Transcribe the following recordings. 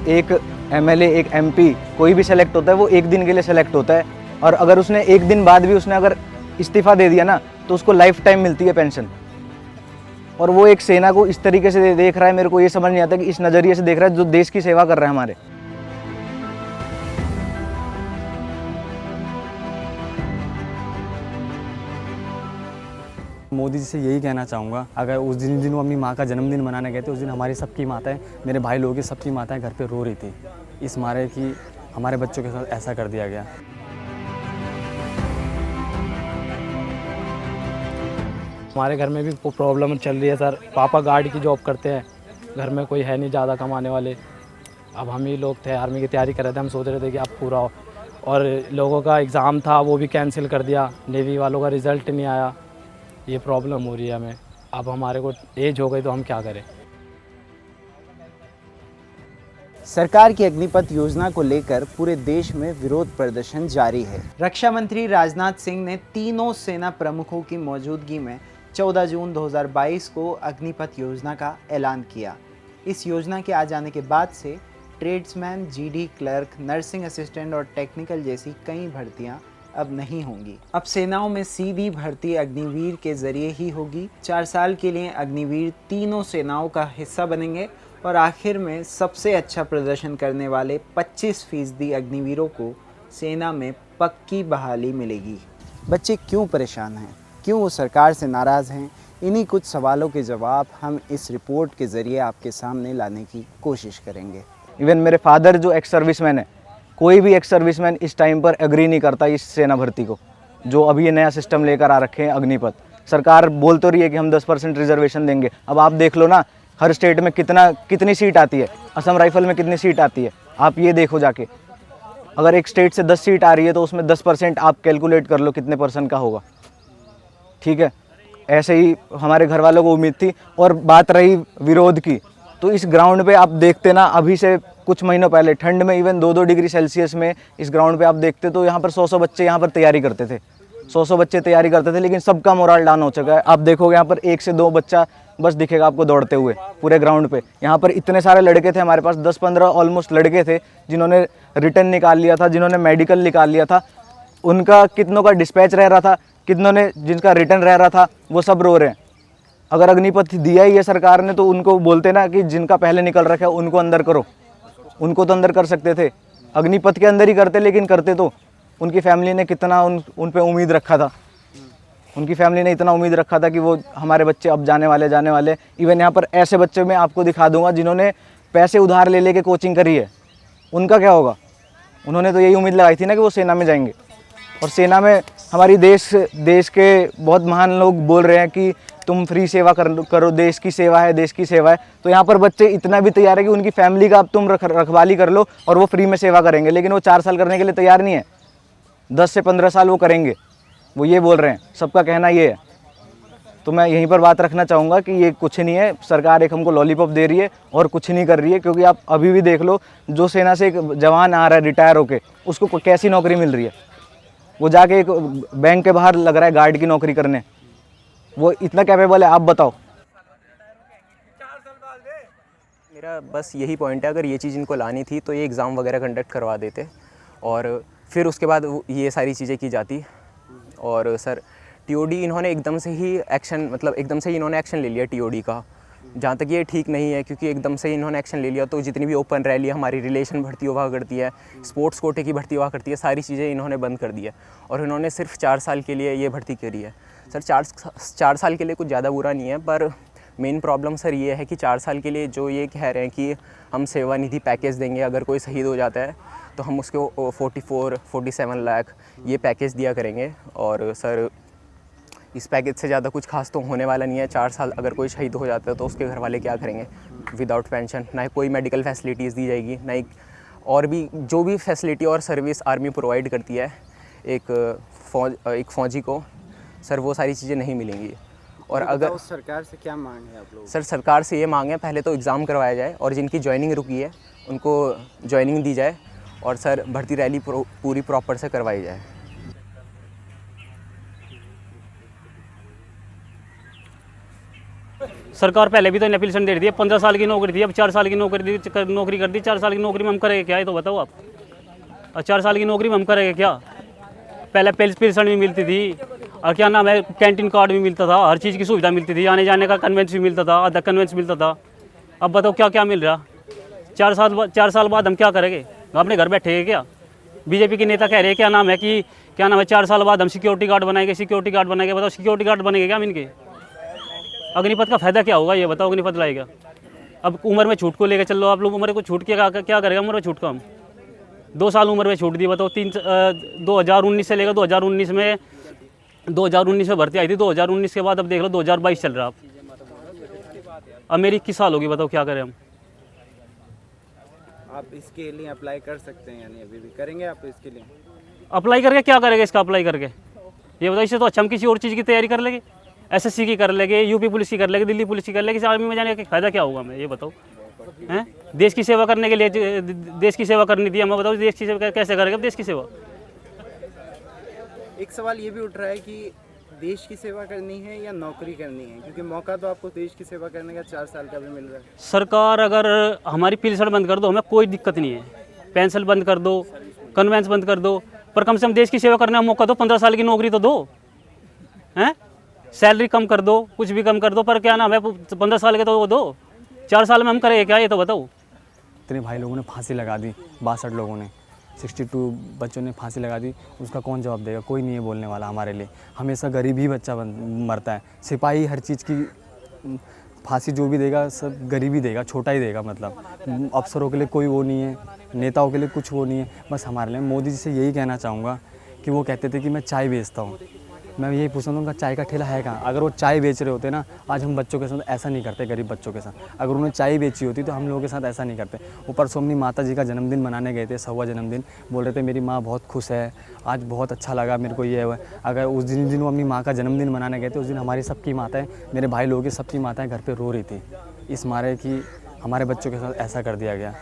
एक एमएलए, एक एमपी कोई भी सेलेक्ट होता है वो एक दिन के लिए सेलेक्ट होता है, और अगर उसने एक दिन बाद भी उसने अगर इस्तीफा दे दिया ना तो उसको लाइफ टाइम मिलती है पेंशन। और वो एक सेना को इस तरीके से देख रहा है, मेरे को ये समझ नहीं आता कि इस नज़रिए से देख रहा है जो देश की सेवा कर रहा है हमारे। मोदी जी से यही कहना चाहूँगा, अगर उस दिन वो अपनी माँ का जन्मदिन मनाने गए थे, उस दिन हमारी सबकी माताएं, मेरे भाई लोगों की सबकी माताएं घर पे रो रही थी इस मारे कि हमारे बच्चों के साथ ऐसा कर दिया गया। हमारे घर में भी प्रॉब्लम चल रही है सर। पापा गार्ड की जॉब करते हैं, घर में कोई है नहीं ज़्यादा कमाने वाले। अब हम ही लोग थे, आर्मी की तैयारी कर रहे थे, हम सोच रहे थे कि अब पूरा हो, और लोगों का एग्ज़ाम था वो भी कैंसिल कर दिया, नेवी वालों का रिज़ल्ट नहीं आया। ये प्रॉब्लम हो रही है हमें। अब हमारे को एज हो गई तो हम क्या करें। सरकार की अग्निपथ योजना को लेकर पूरे देश में विरोध प्रदर्शन जारी है। रक्षा मंत्री राजनाथ सिंह ने तीनों सेना प्रमुखों की मौजूदगी में 14 जून 2022 को अग्निपथ योजना का ऐलान किया। इस योजना के आ जाने के बाद से tradesman, GD clerk, nursing assistant और टेक्निकल जैसी कई भर्तियां अब नहीं होंगी। अब सेनाओं में सीधी भर्ती अग्निवीर के जरिए ही होगी। 4 साल के लिए अग्निवीर तीनों सेनाओं का हिस्सा बनेंगे और आखिर में सबसे अच्छा प्रदर्शन करने वाले 25% अग्निवीरों को सेना में पक्की बहाली मिलेगी। बच्चे क्यों परेशान हैं, क्यों वो सरकार से नाराज़ हैं, इन्हीं कुछ सवालों के जवाब हम इस रिपोर्ट के ज़रिए आपके सामने लाने की कोशिश करेंगे। इवन मेरे फादर जो एक्स सर्विसमैन है, कोई भी एक्स सर्विसमैन इस टाइम पर एग्री नहीं करता इस सेना भर्ती को, जो अभी ये नया सिस्टम लेकर आ रखे हैं अग्निपथ। सरकार बोल तो रही है कि हम 10% रिजर्वेशन देंगे। अब आप देख लो ना, हर स्टेट में कितनी सीट आती है, असम राइफल में कितनी सीट आती है, आप ये देखो जाके। अगर एक स्टेट से 10 सीट आ रही है तो उसमें 10% आप कैलकुलेट कर लो कितने % का होगा। ठीक है, ऐसे ही हमारे घर वालों को उम्मीद थी। और बात रही विरोध की, तो इस ग्राउंड पे आप देखते ना, अभी से कुछ महीनों पहले ठंड में इवन 2-2 डिग्री सेल्सियस में इस ग्राउंड पे आप देखते तो यहाँ पर 100 बच्चे यहाँ पर तैयारी करते थे, 100 बच्चे तैयारी करते थे, लेकिन सबका मोरल डाउन हो चुका है। आप देखोगे यहाँ पर 1 से 2 बच्चा बस दिखेगा आपको दौड़ते हुए पूरे ग्राउंड पे। यहाँ पर इतने सारे लड़के थे, हमारे पास 10-15 ऑलमोस्ट लड़के थे जिन्होंने रिटर्न निकाल लिया था, जिन्होंने मेडिकल निकाल लिया था। उनका कितनों का डिस्पैच रह रहा था, कितनों ने जिनका रिटर्न रह रहा था, वो सब रो रहे हैं। अगर अग्निपथ दिया ही है सरकार ने तो उनको बोलते ना कि जिनका पहले निकल रखा है उनको अंदर करो, उनको तो अंदर कर सकते थे, अग्निपथ के अंदर ही करते, लेकिन करते तो उनकी फैमिली ने कितना उन पे उम्मीद रखा था। उनकी फैमिली ने इतना उम्मीद रखा था कि वो हमारे बच्चे अब जाने वाले। इवन यहाँ पर ऐसे बच्चे मैं आपको दिखा दूंगा जिन्होंने पैसे उधार ले लेके कोचिंग करी है, उनका क्या होगा? उन्होंने तो यही उम्मीद लगाई थी ना कि वो सेना में जाएंगे। और सेना में हमारी देश के बहुत महान लोग बोल रहे हैं कि तुम फ्री सेवा करो, देश की सेवा है, देश की सेवा है। तो यहाँ पर बच्चे इतना भी तैयार है कि उनकी फैमिली का अब तुम रखवाली कर लो और वो फ्री में सेवा करेंगे, लेकिन वो 4 साल करने के लिए तैयार नहीं है, 10 से 15 साल वो करेंगे, वो ये बोल रहे हैं, सबका कहना ये है। तो मैं यहीं पर बात रखना चाहूँगा कि ये कुछ नहीं है, सरकार एक हमको लॉलीपॉप दे रही है और कुछ नहीं कर रही है। क्योंकि आप अभी भी देख लो, जो सेना से एक जवान आ रहा है रिटायर होके, उसको कैसी नौकरी मिल रही है? वो जाके एक बैंक के बाहर लग रहा है गार्ड की नौकरी करने, वो इतना कैपेबल है? आप बताओ। मेरा बस यही पॉइंट है, अगर ये चीज़ इनको लानी थी तो ये एग्ज़ाम वगैरह कंडक्ट करवा देते और फिर उसके बाद ये सारी चीज़ें की जाती। और सर टीओडी इन्होंने एकदम से ही इन्होंने एक्शन ले लिया टीओडी का, जहाँ तक ये ठीक नहीं है, क्योंकि एकदम से इन्होंने एक्शन ले लिया तो जितनी भी ओपन रैली हमारी रिलेशन भर्ती हुआ करती है, स्पोर्ट्स कोटे की भर्ती हुआ करती है, सारी चीज़ें इन्होंने बंद कर दी है। और इन्होंने सिर्फ 4 साल के लिए ये भर्ती करी है। सर 4 साल के लिए कुछ ज़्यादा बुरा नहीं है, पर मेन प्रॉब्लम सर ये है कि 4 साल के लिए जो ये कह रहे हैं कि हम सेवानिधि पैकेज देंगे, अगर कोई शहीद हो जाता है तो हम उसको 44-47 लाख ये पैकेज दिया करेंगे। और सर इस पैकेज से ज़्यादा कुछ खास तो होने वाला नहीं है। 4 साल अगर कोई शहीद हो जाता है तो उसके घर वाले क्या करेंगे? विदाउट पेंशन, ना ही कोई मेडिकल फैसिलिटीज़ दी जाएगी, ना ही और भी जो भी फैसिलिटी और सर्विस आर्मी प्रोवाइड करती है एक फ़ौजी को, सर वो सारी चीज़ें नहीं मिलेंगी। और अगर सरकार से क्या मांग है आप लोग? सर सरकार से ये मांग है, पहले तो एग्ज़ाम करवाया जाए और जिनकी ज्वाइनिंग रुकी है उनको ज्वाइनिंग दी जाए, और सर भर्ती रैली पूरी प्रॉपर से करवाई जाए। सरकार पहले भी तो एप्लीकेशन दे रही थी, 15 साल की नौकरी थी, अब 4 साल की नौकरी कर दी। 4 साल की नौकरी में हम करेंगे क्या, ये तो बताओ आप। और 4 साल की नौकरी में हम करेंगे क्या। पहले पेंशन भी मिलती थी, और क्या नाम है, कैंटीन कार्ड भी मिलता था, हर चीज़ की सुविधा मिलती थी, आने जाने का कन्वेंस भी मिलता था, आधा कन्वेंस मिलता था। अब बताओ क्या क्या मिल रहा। 4 साल बाद हम क्या करेंगे, हम अपने घर बैठे हैं क्या। बीजेपी के नेता कह रहे हैं क्या नाम है कि 4 साल बाद हम सिक्योरिटी गार्ड बनाएंगे, सिक्योरिटी गार्ड बनाएंगे। बताओ सिक्योरिटी गार्ड बनेंगे क्या हम इनके। अग्निपथ का फायदा क्या होगा, ये बताओ। अग्निपथ लाएगा, अब उम्र में छूट को लेकर चल लो आप लोग। उम्र को छूट क्या करेगा उम्र में छूट का। हम 2 साल उम्र में छूट दी, बताओ। 2019 से लेकर 2019 में 2019 में भर्ती आई थी, 2019 के बाद अब देख लो 2022 चल रहा। अब मेरी 21 साल होगी, बताओ क्या करें हम। आप इसके लिए अप्लाई कर सकते हैं, यानी अभी भी करेंगे आप इसके लिए? अप्लाई करके क्या करेंगे इसका, अप्लाई करके ये बताओ। इससे तो अच्छा हम किसी और चीज़ की तैयारी कर लेंगे, एसएससी की कर लेंगे, यूपी पुलिस की कर लेंगे, दिल्ली पुलिस की कर लेंगे। आर्मी में जाने का फ़ायदा क्या होगा हमें, ये बताओ। हैं, देश की सेवा करने के लिए देश की सेवा करनी थी हमें, बताओ। देश की सेवा कैसे करेंगे देश की सेवा। एक सवाल ये भी उठ रहा है कि देश की सेवा करनी है या नौकरी करनी है, क्योंकि मौका तो आपको देश की सेवा करने का 4 साल का भी मिल रहा है। सरकार अगर हमारी पेंशन बंद कर दो, हमें कोई दिक्कत नहीं है। पेंशन बंद कर दो, कन्वेंस बंद कर दो, पर कम से कम देश की सेवा करने का मौका दो। 15 साल की नौकरी तो दो, हैं। सैलरी कम कर दो, कुछ भी कम कर दो, पर क्या नाम है, 15 साल के तो वो दो। 4 साल में हम करेंगे क्या, ये तो बताओ। इतने भाई लोगों ने फांसी लगा दी, 62 लोगों ने, 62 बच्चों ने फांसी लगा दी। उसका कौन जवाब देगा, कोई नहीं है बोलने वाला हमारे लिए। हमेशा गरीब ही बच्चा मरता है। सिपाही हर चीज़ की फांसी जो भी देगा सब गरीब ही देगा, छोटा ही देगा। मतलब अफसरों के लिए कोई वो नहीं है, नेताओं के लिए कुछ वो नहीं है। बस हमारे लिए मोदी जी से यही कहना चाहूँगा कि वो कहते थे कि मैं चाय बेचता हूँ, मैं यही पूछता हूँ उनका चाय का ठेला है कहाँ। अगर वो चाय बेच रहे होते ना, आज हम बच्चों के साथ ऐसा नहीं करते, गरीब बच्चों के साथ। अगर उन्हें चाय बेची होती तो हम लोगों के साथ ऐसा नहीं करते। ऊपर से अपनी माता जी का जन्मदिन मनाने गए थे, 100वां जन्मदिन। बोल रहे थे मेरी माँ बहुत खुश है, आज बहुत अच्छा लगा मेरे को ये है। अगर उस दिन वो अपनी माँ का जन्मदिन मनाने गए थे, उस दिन हमारी सबकी माताएँ, मेरे भाई लोगों की सबकी माताएँ घर पर रो रही थी, इस मारे कि हमारे बच्चों के साथ ऐसा कर दिया गया।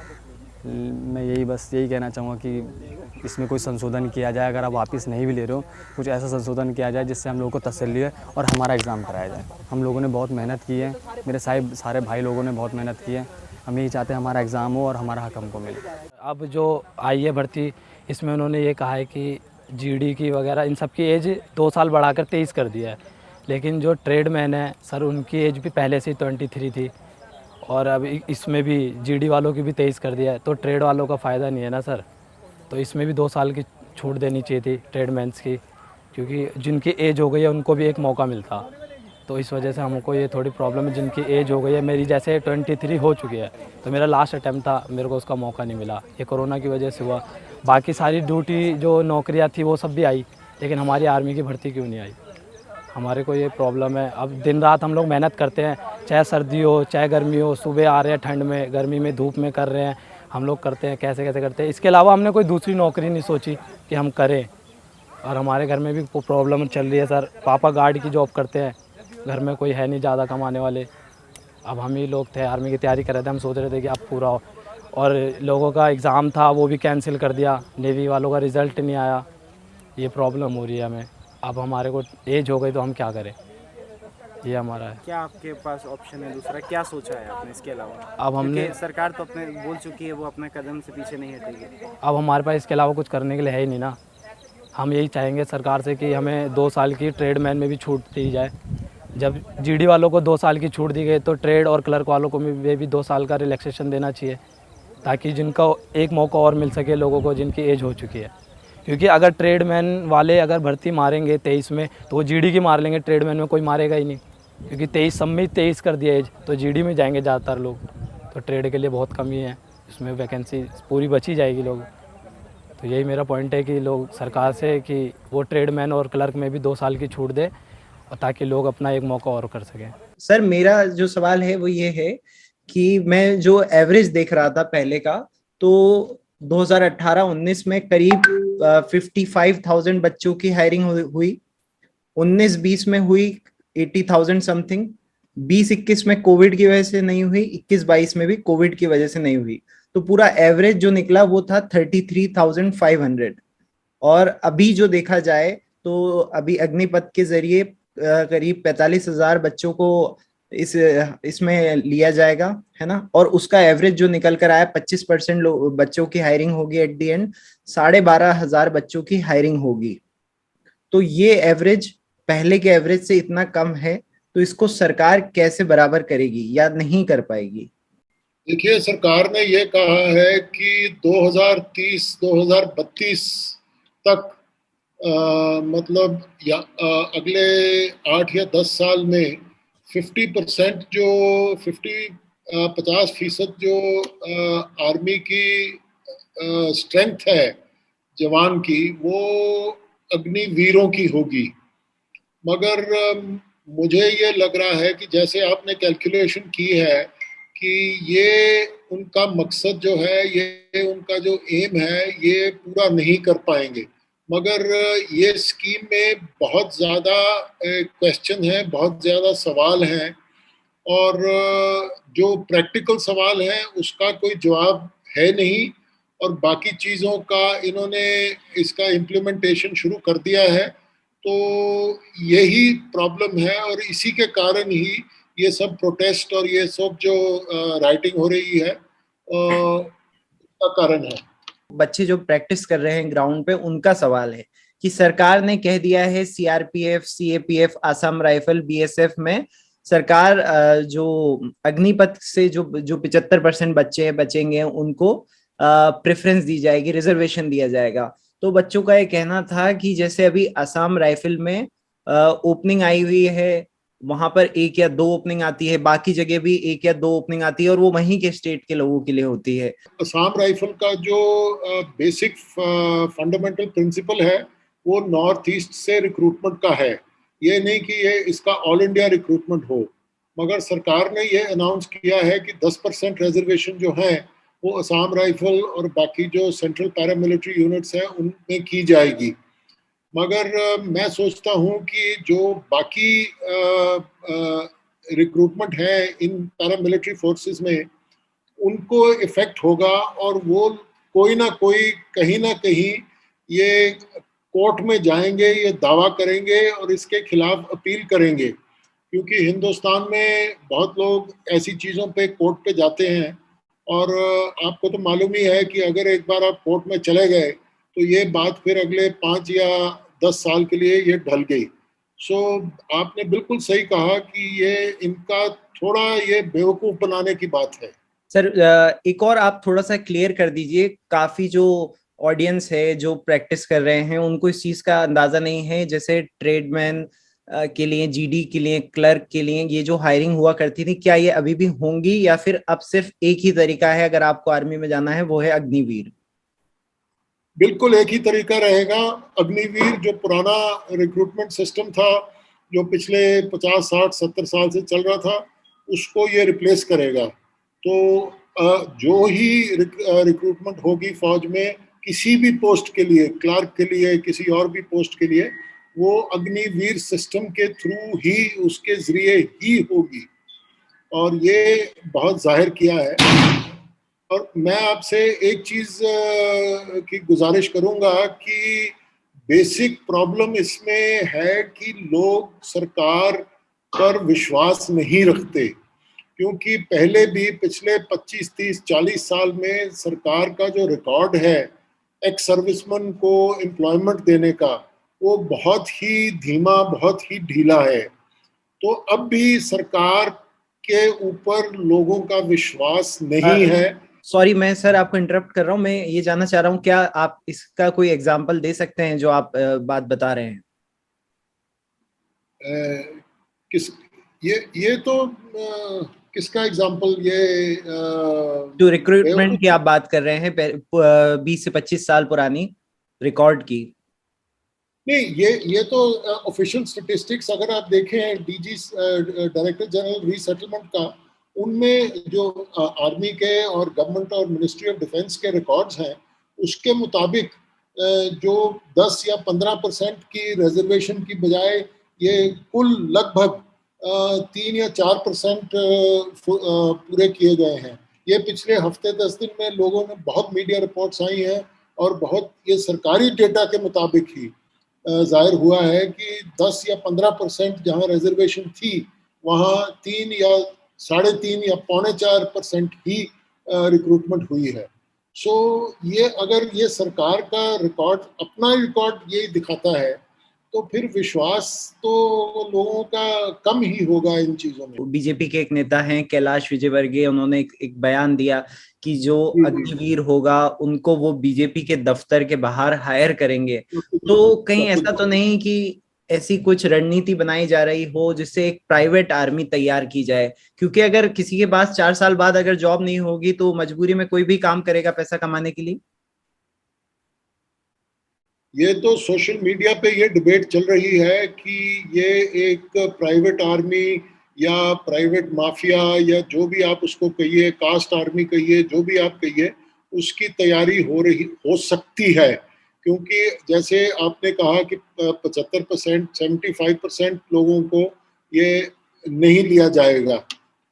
मैं यही कहना चाहूँगा कि इसमें कोई संशोधन किया जाए। अगर आप वापस नहीं भी ले रहे हो, कुछ ऐसा संशोधन किया जाए जिससे हम लोगों को तसल्ली है और हमारा एग्ज़ाम कराया जाए। हम लोगों ने बहुत मेहनत की है, मेरे सारे भाई लोगों ने बहुत मेहनत की है। हम यही चाहते हैं हमारा एग्ज़ाम हो और हमारा हक हमको मिले। अब जो आई है भर्ती, इसमें उन्होंने ये कहा है कि जीडी की वगैरह इन सब की एज 2 साल बढ़ाकर 23 कर दिया है। लेकिन जो ट्रेडमैन है सर, उनकी एज भी पहले से 23 थी, और अब इसमें भी जीडी वालों की भी 23 कर दिया है। तो ट्रेड वालों का फ़ायदा नहीं है ना सर। तो इसमें भी 2 साल की छूट देनी चाहिए थी ट्रेडमैन्स की, क्योंकि जिनकी एज हो गई है उनको भी एक मौका मिलता। तो इस वजह से हमको ये थोड़ी प्रॉब्लम है। जिनकी एज हो गई है, मेरी जैसे 23 हो चुकी है, तो मेरा लास्ट अटैम्प्ट था, मेरे को उसका मौका नहीं मिला। ये कोरोना की वजह से हुआ। बाकी सारी ड्यूटी जो नौकरियाँ थी वो सब भी आई, लेकिन हमारी आर्मी की भर्ती क्यों नहीं आई। हमारे को ये प्रॉब्लम है। अब दिन रात हम लोग मेहनत करते हैं, चाहे सर्दी हो चाहे गर्मी हो। सुबह आ रहे हैं ठंड में, गर्मी में, धूप में कर रहे हैं, हम लोग करते हैं, कैसे कैसे करते हैं। इसके अलावा हमने कोई दूसरी नौकरी नहीं सोची कि हम करें। और हमारे घर में भी प्रॉब्लम चल रही है सर। पापा गार्ड की जॉब करते हैं, घर में कोई है नहीं ज़्यादा कमाने वाले। अब हम ही लोग थे, आर्मी की तैयारी कर रहे थे, हम सोच रहे थे कि अब पूरा हो। और लोगों का एग्ज़ाम था वो भी कैंसिल कर दिया, नेवी वालों का रिज़ल्ट नहीं आया। ये प्रॉब्लम हो रही है हमें। अब हमारे को एज हो गई तो हम क्या करें, ये हमारा है। क्या आपके पास ऑप्शन है दूसरा, क्या सोचा है आपने इसके अलावा? अब हमने सरकार तो अपने बोल चुकी है, वो अपने कदम से पीछे नहीं हटेगी। अब हमारे पास इसके अलावा कुछ करने के लिए है ही नहीं ना। हम यही चाहेंगे सरकार से कि हमें 2 साल की ट्रेडमैन में भी छूट दी जाए। जब जीडी वालों को 2 साल की छूट दी गई, तो ट्रेड और क्लर्क वालों को भी 2 साल का रिलैक्सेशन देना चाहिए, ताकि जिनका एक मौका और मिल सके लोगों को जिनकी एज हो चुकी है। क्योंकि अगर ट्रेडमैन वाले अगर भर्ती मारेंगे 23 में, तो वो जीडी की मार लेंगे, ट्रेडमैन में कोई मारेगा ही नहीं। क्योंकि 23 सब में 23 कर दिया एज, तो जीडी में जाएंगे ज़्यादातर लोग। तो ट्रेड के लिए बहुत कमी है, इसमें वैकेंसी पूरी बची जाएगी लोग। तो यही मेरा पॉइंट है कि लोग सरकार से कि वो ट्रेडमैन और क्लर्क में भी 2 साल की छूट दे, और ताकि लोग अपना एक मौका और कर सकें। सर मेरा जो सवाल है वो ये है कि मैं जो एवरेज देख रहा था पहले का, तो 2018-19 में करीब 55,000 बच्चों की हायरिंग हुई। 19-20 में हुई 80,000 समथिंग। 20-21 में कोविड की वजह से नहीं हुई, 21-22 में भी कोविड की वजह से नहीं हुई। तो पूरा एवरेज जो निकला वो था 33,500। और अभी जो देखा जाए तो अभी अग्निपथ के जरिए करीब 45,000 बच्चों को इसमें लिया जाएगा, है ना। और उसका एवरेज जो निकल कर आया 25% बच्चों की हायरिंग होगी एट द एंड, 12,500 बच्चों की हायरिंग होगी। तो ये एवरेज पहले के एवरेज से इतना कम है, तो इसको सरकार कैसे बराबर करेगी या नहीं कर पाएगी? देखिए, सरकार ने ये कहा है कि 2030-2032 तक मतलब अगले 8 या 10 साल में 50% जो 50% जो आर्मी की स्ट्रेंथ है जवान की, वो अग्निवीरों की होगी। मगर मुझे ये लग रहा है कि जैसे आपने कैलकुलेशन की है कि ये उनका मकसद जो है, ये उनका जो एम है, ये पूरा नहीं कर पाएंगे। मगर ये स्कीम में बहुत ज़्यादा क्वेश्चन है, बहुत ज़्यादा सवाल हैं, और जो प्रैक्टिकल सवाल हैं उसका कोई जवाब है नहीं, और बाकी चीज़ों का इन्होंने इसका इम्प्लीमेंटेशन शुरू कर दिया है। तो यही प्रॉब्लम है, और इसी के कारण ही ये सब प्रोटेस्ट और ये सब जो राइटिंग हो रही है उसका कारण है। बच्चे जो प्रैक्टिस कर रहे हैं ग्राउंड पे, उनका सवाल है कि सरकार ने कह दिया है CRPF, CAPF, Assam rifle, BSF में सरकार जो अग्निपथ से जो 75% बच्चे बचेंगे उनको प्रेफरेंस दी जाएगी, रिजर्वेशन दिया जाएगा। तो बच्चों का ये कहना था कि जैसे अभी आसाम राइफल में ओपनिंग आई हुई है, वहां पर 1 या 2 ओपनिंग आती है, बाकी जगह भी 1 या 2 ओपनिंग आती है, और वो वहीं के स्टेट के लोगों के लिए होती है। असम राइफल का जो बेसिक फंडामेंटल प्रिंसिपल है वो नॉर्थ ईस्ट से रिक्रूटमेंट का है। ये नहीं कि ये इसका ऑल इंडिया रिक्रूटमेंट हो, मगर सरकार ने ये अनाउंस किया है कि 10% रिजर्वेशन जो है वो असम राइफल और बाकी जो सेंट्रल पैरामिलिट्री यूनिट्स हैं उनमें की जाएगी। मगर मैं सोचता हूँ कि जो बाकी रिक्रूटमेंट है इन पैरामिलिट्री फोर्सेस में, उनको इफेक्ट होगा, और वो कोई ना कोई कहीं ना कहीं ये कोर्ट में जाएंगे, ये दावा करेंगे और इसके खिलाफ अपील करेंगे। क्योंकि हिंदुस्तान में बहुत लोग ऐसी चीज़ों पे कोर्ट पे जाते हैं, और आपको तो मालूम ही है कि अगर एक बार आप कोर्ट में चले गए तो ये बात फिर अगले 5 या 10 साल के लिए ये ढल गई। सो आपने बिल्कुल सही कहा कि ये इनका थोड़ा ये बेवकूफ़ बनाने की बात है। सर, एक और आप थोड़ा सा क्लियर कर दीजिए, काफी जो ऑडियंस है जो प्रैक्टिस कर रहे हैं उनको इस चीज का अंदाजा नहीं है, जैसे ट्रेडमैन के लिए, जीडी के लिए, क्लर्क के लिए ये जो हायरिंग हुआ करती थी, क्या ये अभी भी होंगी या फिर अब सिर्फ एक ही तरीका है अगर आपको आर्मी में जाना है, वो है अग्निवीर? बिल्कुल एक ही तरीका रहेगा। अग्निवीर जो पुराना रिक्रूटमेंट सिस्टम था, जो पिछले 50, 60, 70 साल से चल रहा था, उसको ये रिप्लेस करेगा। तो जो ही रिक्रूटमेंट होगी फौज में किसी भी पोस्ट के लिए, क्लर्क के लिए, किसी और भी पोस्ट के लिए, वो अग्निवीर सिस्टम के थ्रू ही, उसके जरिए ही होगी, और ये बहुत जाहिर किया है। और मैं आपसे एक चीज की गुजारिश करूंगा कि बेसिक प्रॉब्लम इसमें है कि लोग सरकार पर विश्वास नहीं रखते, क्योंकि पहले भी पिछले 25, 30, 40 साल में सरकार का जो रिकॉर्ड है एक्स सर्विसमैन को एम्प्लॉयमेंट देने का, वो बहुत ही धीमा, बहुत ही ढीला है। तो अब भी सरकार के ऊपर लोगों का विश्वास नहीं है। सॉरी, मैं सर आपको इंटरप्ट कर रहा हूँ, मैं ये जानना चाह रहा हूँ, क्या आप इसका कोई एग्जांपल दे सकते हैं जो आप बात बता रहे हैं? किस ये तो किसका एग्जांपल? ये जो रिक्रूटमेंट की आप बात कर रहे हैं 20 से 25 साल पुरानी रिकॉर्ड की? नहीं, ये तो ऑफिशियल स्टैटिस्टिक्स अगर आप देखें डीजी डायरेक्टर जनरल रीसेटलमेंट का, उनमें जो आर्मी के और गवर्नमेंट और मिनिस्ट्री ऑफ डिफेंस के रिकॉर्ड्स हैं, उसके मुताबिक जो 10 या 15% की रिजर्वेशन की बजाय ये कुल लगभग 3 या 4% पूरे किए गए हैं। ये पिछले हफ्ते 10 दिन में लोगों ने बहुत मीडिया रिपोर्ट्स आई हैं, और बहुत ये सरकारी डेटा के मुताबिक ही जाहिर हुआ है कि 10 या 15% जहाँ रिजर्वेशन थी वहाँ 3 या 3.5 या 3.25% ही रिक्रूटमेंट हुई है। सो ये अगर ये सरकार का रिकॉर्ड, अपना रिकॉर्ड यही दिखाता है, तो फिर विश्वास तो लोगों का कम ही होगा इन चीजों में। बीजेपी के एक नेता हैं कैलाश विजयवर्गीय, उन्होंने एक बयान दिया कि जो अग्निवीर होगा उनको वो बीजेपी के दफ्तर के बाहर हायर करेंगे। तो कहीं ऐसा तो नहीं कि ऐसी कुछ रणनीति बनाई जा रही हो जिससे एक प्राइवेट आर्मी तैयार की जाए? क्योंकि अगर किसी के पास 4 साल बाद अगर जॉब नहीं होगी तो मजबूरी में कोई भी काम करेगा पैसा कमाने के लिए। ये तो सोशल मीडिया पे ये डिबेट चल रही है कि ये एक प्राइवेट आर्मी या प्राइवेट माफिया या जो भी आप उसको कहिए, कास्ट आर्मी कहिए, जो भी आप कहिए, उसकी तैयारी हो सकती है। क्योंकि जैसे आपने कहा कि 75%, 75% लोगों को ये नहीं लिया जाएगा,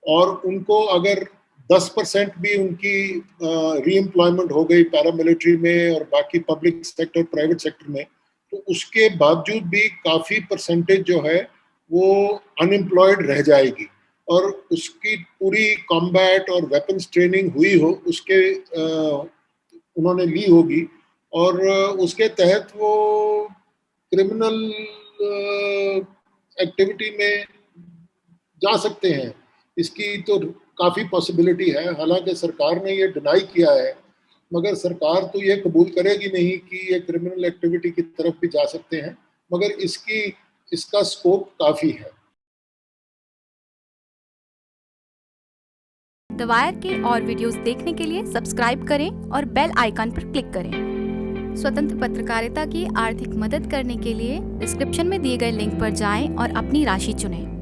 और उनको अगर 10% भी उनकी रीएम्प्लॉयमेंट हो गई पैरामिलिट्री में और बाकी पब्लिक सेक्टर, प्राइवेट सेक्टर में, तो उसके बावजूद भी काफ़ी परसेंटेज जो है वो अनएम्प्लॉयड रह जाएगी, और उसकी पूरी कॉम्बैट और वेपन्स ट्रेनिंग हुई हो, उसके उन्होंने ली होगी, और उसके तहत वो क्रिमिनल एक्टिविटी में जा सकते हैं। इसकी तो काफ़ी पॉसिबिलिटी है। हालांकि सरकार ने ये डिनाई किया है, मगर सरकार तो ये कबूल करेगी नहीं कि ये क्रिमिनल एक्टिविटी की तरफ भी जा सकते हैं, मगर इसका स्कोप काफ़ी है। द वायर के और वीडियोस देखने के लिए सब्सक्राइब करें और बेल आइकन पर क्लिक करें। स्वतंत्र पत्रकारिता की आर्थिक मदद करने के लिए डिस्क्रिप्शन में दिए गए लिंक पर जाएं और अपनी राशि चुनें।